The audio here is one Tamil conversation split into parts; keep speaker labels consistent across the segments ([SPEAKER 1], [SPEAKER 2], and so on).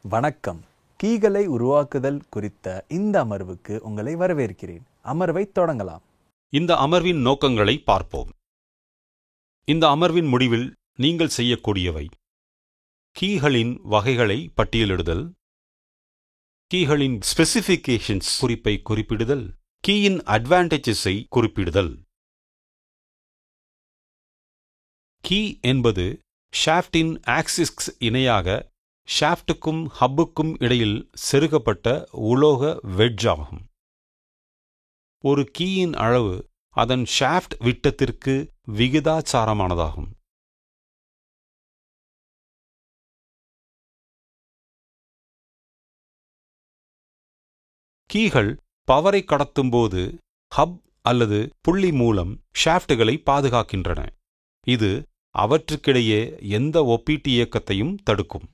[SPEAKER 1] வணக்கம். கீகளை உருவாக்குதல் குறித்த இந்த அமர்வுக்கு உங்களை வரவேற்கிறேன். அமர்வை தொடங்கலாம்.
[SPEAKER 2] இந்த அமர்வின் நோக்கங்களை பார்ப்போம். இந்த அமர்வின் முடிவில் நீங்கள் செய்யக்கூடியவை: கீகளின் வகைகளை பட்டியலிடுதல், கீகளின் ஸ்பெசிஃபிகேஷன்ஸ் குறிப்பை குறிப்பிடுதல், கீயின் அட்வான்டேஜஸை குறிப்பிடுதல். கீ என்பது ஷாஃப்டின் ஆக்சிஸ்க்கு இணையாக ஷாஃப்டுக்கும் ஹப்புக்கும் இடையில் செருகப்பட்ட உலோக வெட்ஜ் ஆகும். ஒரு கீயின் அளவு அதன் ஷாஃப்ட் விட்டத்திற்கு விகிதாச்சாரமானதாகும். கீகள் பவரை கடத்தும்போது ஹப் அல்லது புள்ளி மூலம் ஷாஃப்டுகளை பாதுகாக்கின்றன. இது அவற்றுக்கிடையே எந்த ஒப்பீட்டு இயக்கத்தையும் தடுக்கும்.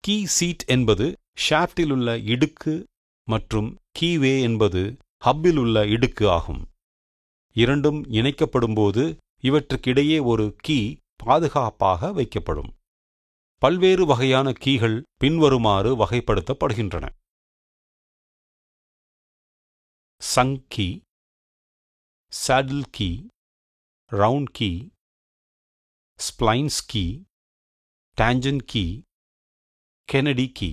[SPEAKER 2] கீ சீட் என்பது ஷாஃப்டில் உள்ள இடுக்கு மற்றும் கீவே என்பது ஹப்பில் உள்ள இடுக்கு ஆகும். இரண்டும் இணைக்கப்படும்போது இவற்றுக்கிடையே ஒரு கீ பாதுகாப்பாக வைக்கப்படும். பல்வேறு வகையான கீகள் பின்வருமாறு வகைப்படுத்தப்படுகின்றன: sunk key, saddle key, round key, splines key, tangent key, Kennedy key.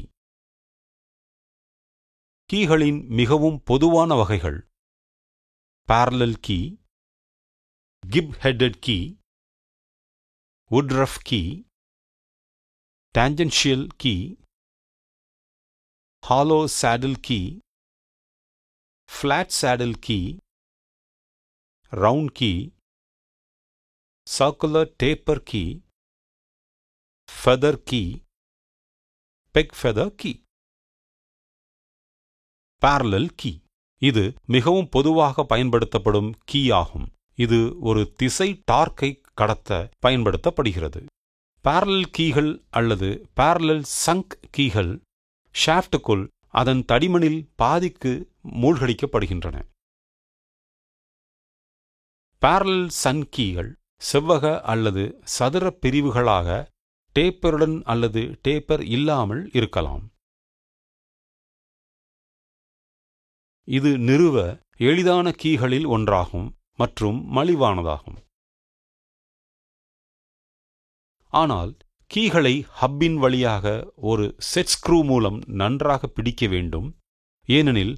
[SPEAKER 2] கீகளின் மிகவும் பொதுவான வகைகள்: parallel key, gib headed key, woodruff key, tangential key, hollow saddle key, flat saddle key, round key, circular taper key, feather key, peg feather key. parallel key இது மிகவும் பொதுவாக பயன்படுத்தப்படும் கீ ஆகும். இது ஒரு திசை டார்க்கை கடத்த பயன்படுத்தப்படுகிறது. parallel கீகள் அல்லது parallel சங்க் கீகள் ஷாஃப்டுக்குள் அதன் தடிமனில் பாதிக்கு மூழ்கடிக்கப்படுகின்றன. parallel சங்க் கீகள் செவ்வக அல்லது சதுர பிரிவுகளாக டேப்பருடன் அல்லது டேப்பர் இல்லாமல் இருக்கலாம். இது நிறுவ எளிதான கீகளில் ஒன்றாகும் மற்றும் மலிவானதாகும். ஆனால் கீகளை ஹப்பின் வழியாக ஒரு செட் ஸ்க்ரூ மூலம் நன்றாக பிடிக்க வேண்டும். ஏனெனில்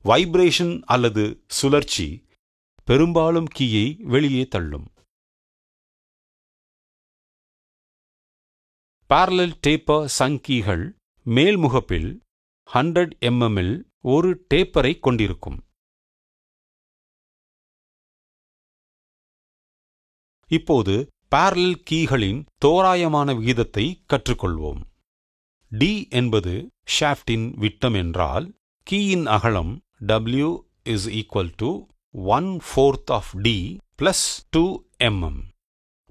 [SPEAKER 2] வைப்ரேஷன் அல்லது சுழற்சி பெரும்பாலும் கீயை வெளியே தள்ளும். parallel taper சங்க் கீகள் மேல்முகப்பில் 100 mm இல் ஒரு டேப்பரை கொண்டிருக்கும். இப்போது parallel கீகளின் தோராயமான விகிதத்தை கற்றுக்கொள்வோம். d என்பது ஷாஃப்டின் விட்டம் என்றால் கீயின் அகலம் w is equal to 1/4 of d plus 2 mm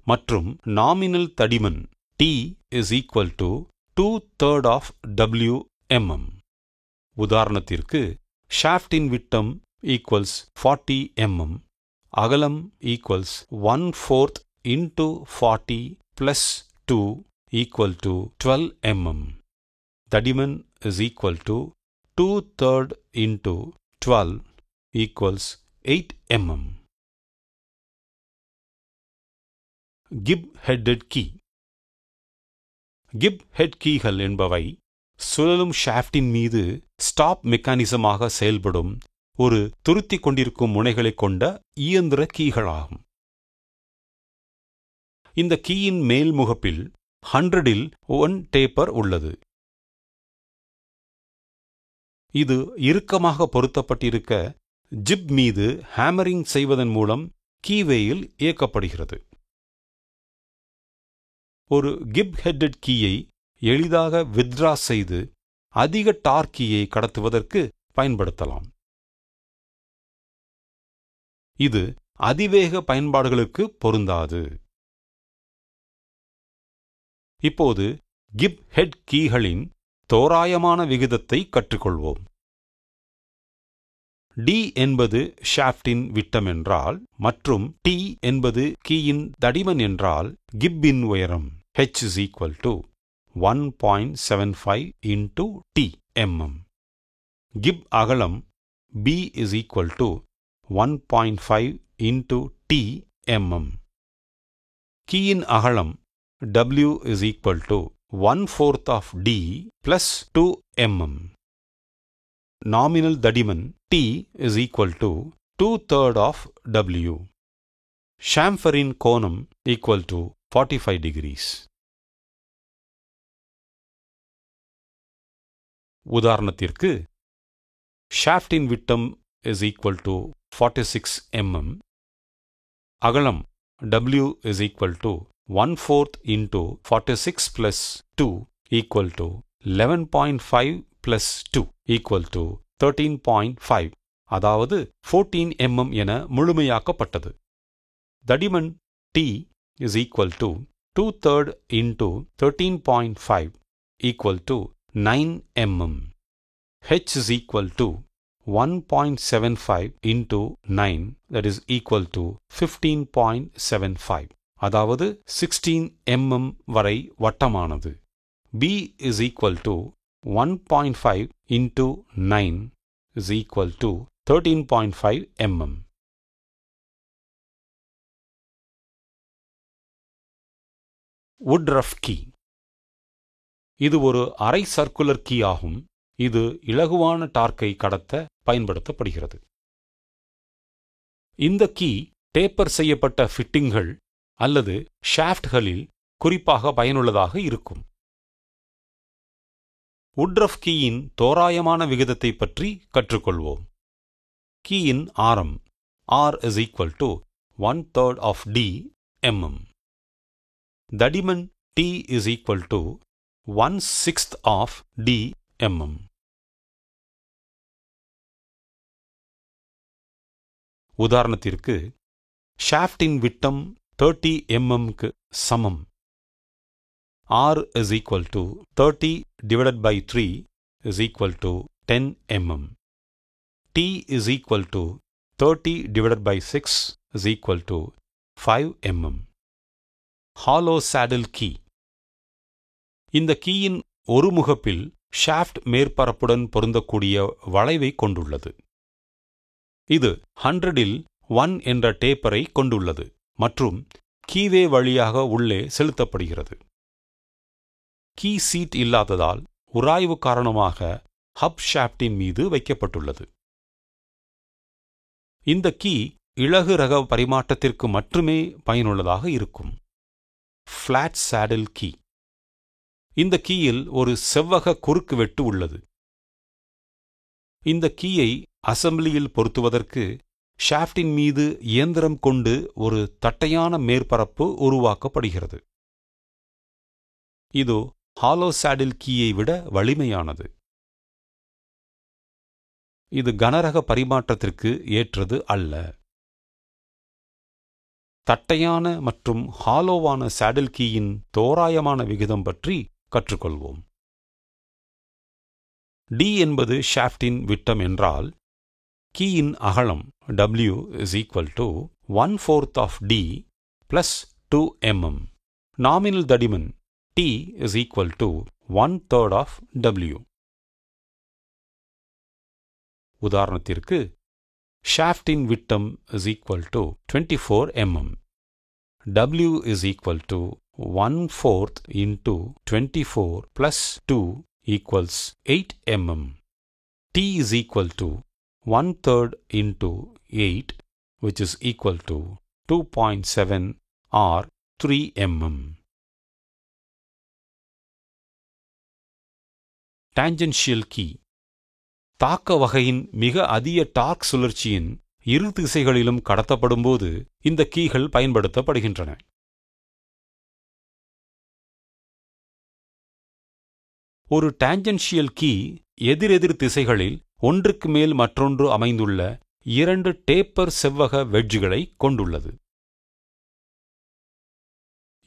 [SPEAKER 2] மற்றும் நாமினல் தடிமன் t is equal to 2/3 of w mm. உதாரணத்திற்கு ஷாஃப்டின் விட்டம் ஈக்குவல்ஸ் 40 mm, அகலம் equals 1/4 into 40 plus 2 equal to 12 mm. தடிமன் is equal to 2/3 into 12 equals 8 mm. Gib headed key. Gib head கீகள் என்பவை சுழலும் ஷாஃப்டின் மீது ஸ்டாப் மெக்கானிசமாக செயல்படும் ஒரு துருத்திக் கொண்டிருக்கும் முனைகளை கொண்ட இயந்திர கீகளாகும். இந்த கீயின் மேல் முகப்பில் 100 1 டேப்பர் உள்ளது. இது இறுக்கமாக பொருத்தப்பட்டிருக்க ஜிப் மீது ஹேமரிங் செய்வதன் மூலம் கீவேயில் இயக்கப்படுகிறது. ஒரு கிப் ஹெட்டட் கீயை எளிதாக வித்ரா செய்து அதிக டார்க் கீயை கடத்துவதற்கு பயன்படுத்தலாம். இது அதிவேக பயன்பாடுகளுக்கு பொருந்தாது. இப்போது கிப் ஹெட் கீகளின் தோராயமான விகிதத்தை கற்றுக்கொள்வோம். d என்பது ஷாஃப்டின் விட்டம் என்றால் மற்றும் t என்பது கீயின் தடிமன் என்றால் கிப்பின் உயரம் h is equal to 1.75 into t mm. Gib அகலம் b is equal to 1.5 into t mm. கீயின் அகலம் w is equal to 1/4 of d plus 2 mm. Nominal தடிமன் t is equal to 2/3 of w. Chamferin கோணம் equal to 45 degrees. உதாரணத்திற்கு ஷாஃப்டின் விட்டம் is equal to 46 mm. அகலம் w is equal to 1/4 into 46 plus 2 equal to 11.5 plus 2 equal to 13.5, அதாவது 14 mm என முழுமையாக்கப்பட்டது. தடிமன் t is equal to 2/3 into 13.5 equal to 9 mm. h is equal to 1.75 into 9, that is equal to 15.75, அதாவது 16 mm வரை வட்டமானது. b is equal to 1.5 into 9 is equal to 13.5 mm. Woodruff key. இது ஒரு அரை சர்க்குலர் கீ ஆகும். இது இலகுவான டார்க்கை கடத்த பயன்படுத்தப்படுகிறது. இந்த கீ டேப்பர் செய்யப்பட்ட ஃபிட்டிங்கள் அல்லது ஷாஃப்ட்களில் குறிப்பாக பயனுள்ளதாக இருக்கும். வுட்ரஃப் கீயின் தோராயமான விகிதத்தை பற்றி கற்றுக்கொள்வோம். கீயின் ஆரம் r is equal to 1/3 of d mm. தடிமன் t is equal to 1/6 of d mm. உதாரணத்திற்கு ஷாஃப்டின் விட்டம் 30 mm சமம். r is equal to 30 divided by 3 is equal to 10 mm. t is equal to 30 divided by 6 is equal to 5 mm. Hollow saddle key. இந்த கீயின் ஒரு முகப்பில் ஷாஃப்ட் மேற்பரப்புடன் பொருந்தக்கூடிய வளைவை கொண்டுள்ளது. இது 100இல் 1 என்ற டேப்பரை கொண்டுள்ளது மற்றும் கீவே வழியாக உள்ளே செலுத்தப்படுகிறது. கீ சீட் இல்லாததால் உராய்வு காரணமாக ஹப் ஷாஃப்டின் மீது வைக்கப்பட்டுள்ளது. இந்த கீ இலகு ரக பரிமாற்றத்திற்கு மட்டுமே பயனுள்ளதாக இருக்கும். Flat saddle key. இந்த கீயில் ஒரு செவ்வக குறுக்குவெட்டு உள்ளது. இந்த கீயை அசெம்பிளியில் பொருத்துவதற்கு ஷாஃப்டின் மீது இயந்திரம் கொண்டு ஒரு தட்டையான மேற்பரப்பு உருவாக்கப்படுகிறது. இது ஹாலோ சாடில் கீயை விட வலிமையானது. இது கனரக பரிமாற்றத்திற்கு ஏற்றது அல்ல. தட்டையான மற்றும் ஹாலோவான சாடில் கீயின் தோராயமான விகிதம் பற்றி கற்றுக்கொள்வோம். d என்பது ஷாஃப்டின் விட்டம் என்றால் கீயின் அகலம் w is equal to 1/4 of d plus 2 mm. Nominal தடிமன் t is equal to 1/3 of w. உதாரணத்திற்கு ஷாஃப்டின் விட்டம் is equal to 24 mm. w is equal to 1/4 into 24 plus 2 equals 8 mm. t is equal to 1/3 into 8, which is equal to 2.7 or 3 mm. Tangential key. தாக்க வகையின் மிக அதிக டார்க் சுழற்சியின் இரு திசைகளிலும் கடத்தப்படும்போது இந்த கீகள் பயன்படுத்தப்படுகின்றன. ஒரு டான்ஜென்ஷியல் கீ எதிரெதிர் திசைகளில் ஒன்றுக்கு மேல் மற்றொன்று அமைந்துள்ள 2 டேப்பர் செவ்வக வெட்ஜ்களை கொண்டுள்ளது.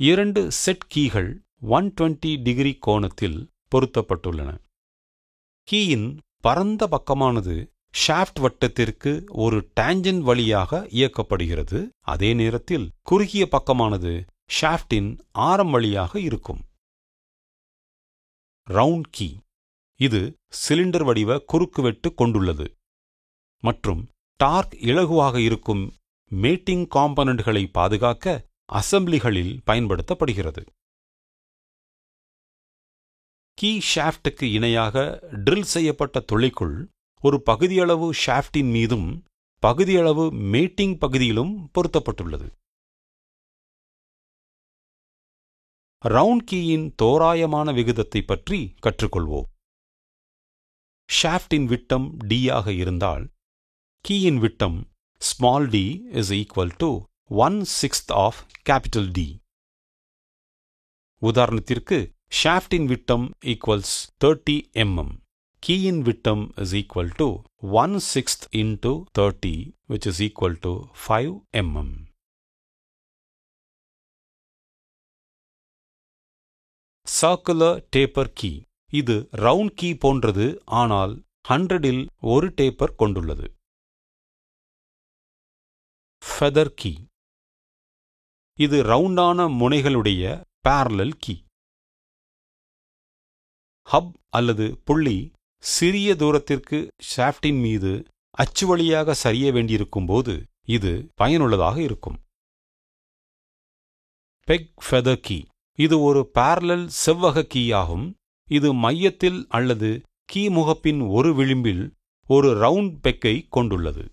[SPEAKER 2] 2 செட் கீகள் 120 டிகிரி கோணத்தில் பொருத்தப்பட்டுள்ளன. கீயின் பரந்த பக்கமானது ஷாஃப்ட் வட்டத்திற்கு ஒரு டான்ஜென்ட் வழியாக இயக்கப்படுகிறது. அதே நேரத்தில் குறுகிய பக்கமானது ஷாஃப்டின் ஆரம் வழியாக இருக்கும். ரவுண்ட் கீ இது சிலிண்டர் வடிவ குறுக்குவெட்டு கொண்டுள்ளது மற்றும் டார்க் இலகுவாக இருக்கும் மேட்டிங் காம்பனன்ட்களை பாதுகாக்க அசெம்பிளிகளில் பயன்படுத்தப்படுகிறது. கீ ஷாஃப்டுக்கு இணையாக ட்ரில் செய்யப்பட்ட துளைக்குள் ஒரு பகுதியளவு ஷாஃப்டின் மீதும் பகுதியளவு மேட்டிங் பகுதியிலும் பொருத்தப்பட்டுள்ளது. ரவுண்ட் கீயின் தோராயமான விகிதத்தை பற்றி கற்றுக்கொள்வோம். ஷாஃப்டின் விட்டம் d ஆக இருந்தால் கீயின் விட்டம் small d is equal to 1/6 of capital D. உதாரணத்திற்கு ஷாஃப்டின் விட்டம் equals 30 mm. கீயின் விட்டம் is equal to 1/6 into 30 which is equal to 5 mm. Circular taper key இது ரவுண்ட் கீ போன்றது, ஆனால் 100இல் ஒரு டேப்பர் கொண்டுள்ளது. ஃபெதர் கீ இது ரவுண்டான முனைகளுடைய parallel கீ. ஹப் அல்லது புள்ளி சிறிய தூரத்திற்கு ஷாஃப்டின் மீது அச்சு வழியாக சரிய வேண்டியிருக்கும் போது இது பயனுள்ளதாக இருக்கும். பெக் ஃபெதர் கீ இது ஒரு parallel செவ்வக கீ ஆகும். இது மையத்தில் அல்லது கீ முகப்பின் ஒரு விளிம்பில் ஒரு ரவுண்ட் பெக்கை கொண்டுள்ளது.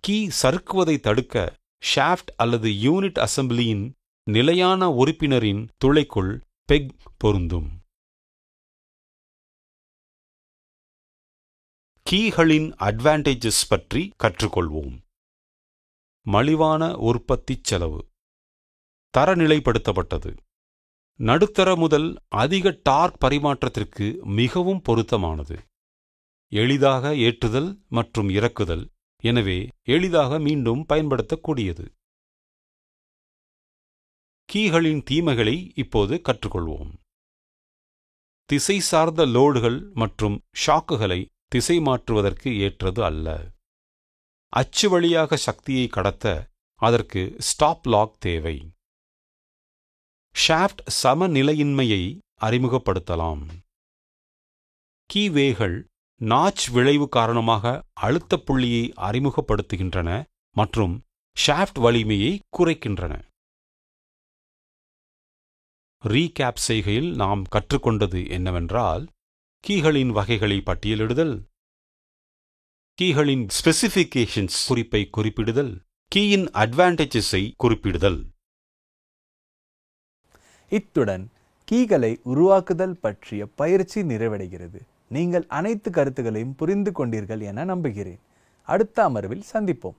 [SPEAKER 2] கீ சறுக்குவதை தடுக்க ஷாஃப்ட் அல்லது யூனிட் அசெம்பிளியின் நிலையான உறுப்பினரின் துளைக்குள் பெக் பொருந்தும். கீகளின் அட்வான்டேஜஸ் பற்றி கற்றுக்கொள்வோம். மலிவான உற்பத்திச் செலவு, தரநிலைப்படுத்தப்பட்டது, நடுத்தர முதல் அதிக டார்க் பரிமாற்றத்திற்கு மிகவும் பொருத்தமானது, எளிதாக ஏற்றுதல் மற்றும் இறக்குதல், எனவே எளிதாக மீண்டும் பயன்படுத்தக்கூடியது. கீகளின் தீமைகளை இப்போது கற்றுக்கொள்வோம். திசை சார்ந்த லோடுகள் மற்றும் ஷாக்குகளை திசை மாற்றுவதற்கு ஏற்றது அல்ல. அச்சு வழியாக சக்தியை கடத்த அதற்கு ஸ்டாப் லாக் தேவை. ஷாஃப்ட் சமநிலையின்மையை அறிமுகப்படுத்தலாம். கீவேகள் நாச் விளைவு காரணமாக அழுத்த புள்ளியை அறிமுகப்படுத்துகின்றன மற்றும் ஷாஃப்ட் வலிமையை குறைக்கின்றன. ரீகேப் செய்கையில் நாம் கற்றுக்கொண்டது என்னவென்றால், கீகளின் வகைகளை பட்டியலிடுதல், கீகளின் ஸ்பெசிஃபிகேஷன்ஸ் குறிப்பை குறிப்பிடுதல், கீயின் அட்வான்டேஜஸை குறிப்பிடுதல்.
[SPEAKER 1] இத்துடன் கீகளை உருவாக்குதல் பற்றிய பயிற்சி நிறைவடைகிறது. நீங்கள் அனைத்து கருத்துக்களையும் புரிந்து கொண்டீர்கள் என நம்புகிறேன். அடுத்த அமர்வில் சந்திப்போம்.